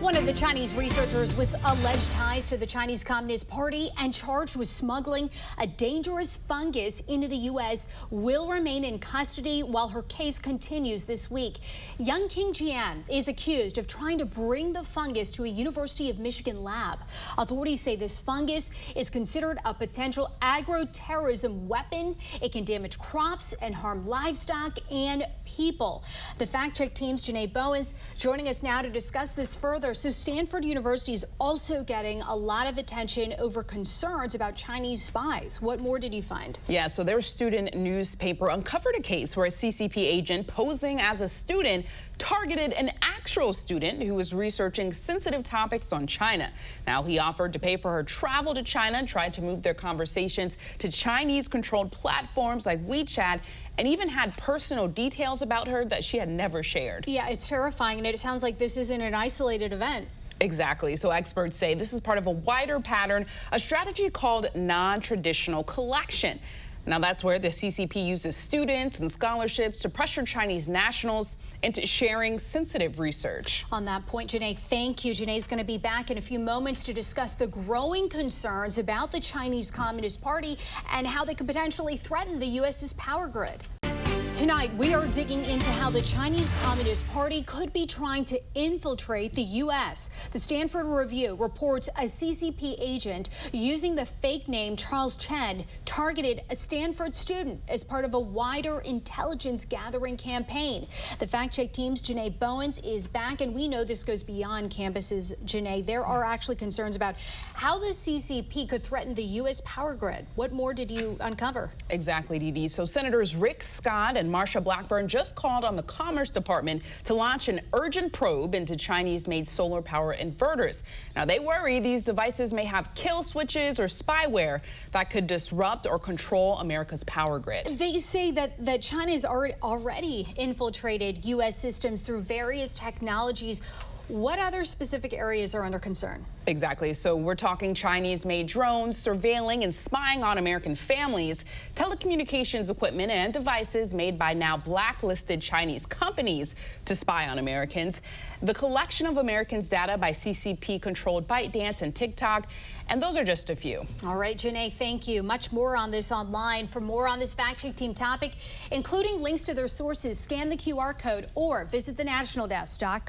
One of the Chinese researchers with alleged ties to the Chinese Communist Party and charged with smuggling a dangerous fungus into the U.S. will remain in custody while her case continues this week. Yunqing Jian is accused of trying to bring the fungus to a University of Michigan lab. Authorities say this fungus is considered a potential agro-terrorism weapon. It can damage crops and harm livestock and people. The fact-check team's Janae Bowens joining us now to discuss this further. So Stanford University is also getting a lot of attention over concerns about Chinese spies. What more did you find? Yeah, so their student newspaper uncovered a case where a CCP agent posing as a student targeted an actual student who was researching sensitive topics on China. Now, he offered to pay for her travel to China and tried to move their conversations to Chinese-controlled platforms like WeChat, and even had personal details about her that she had never shared. Yeah, it's terrifying, and it sounds like this isn't an isolated event. Exactly. So experts say this is part of a wider pattern, a strategy called non-traditional collection. Now, that's where the CCP uses students and scholarships to pressure Chinese nationals into sharing sensitive research. On that point, Janae, thank you. Janae's going to be back in a few moments to discuss the growing concerns about the Chinese Communist Party and how they could potentially threaten the U.S.'s power grid. Tonight, we are digging into how the Chinese Communist Party could be trying to infiltrate the U.S. The Stanford Review reports a CCP agent using the fake name Charles Chen targeted a Stanford student as part of a wider intelligence gathering campaign. The fact-check team's Janae Bowens is back, and we know this goes beyond campuses, Janae. There are actually concerns about how the CCP could threaten the U.S. power grid. What more did you uncover? Exactly, Dee Dee. So Senators Rick Scott and Marsha Blackburn just called on the Commerce Department to launch an urgent probe into Chinese-made solar power inverters. Now, they worry these devices may have kill switches or spyware that could disrupt or control America's power grid. They say that China has already infiltrated U.S. systems through various technologies. What other specific areas are under concern? Exactly. So we're talking Chinese-made drones, surveilling and spying on American families, telecommunications equipment and devices made by now blacklisted Chinese companies to spy on Americans, the collection of Americans' data by CCP-controlled ByteDance and TikTok, and those are just a few. All right, Janae, thank you. Much more on this online. For more on this fact-check team topic, including links to their sources, scan the QR code or visit thenationaldesk.com.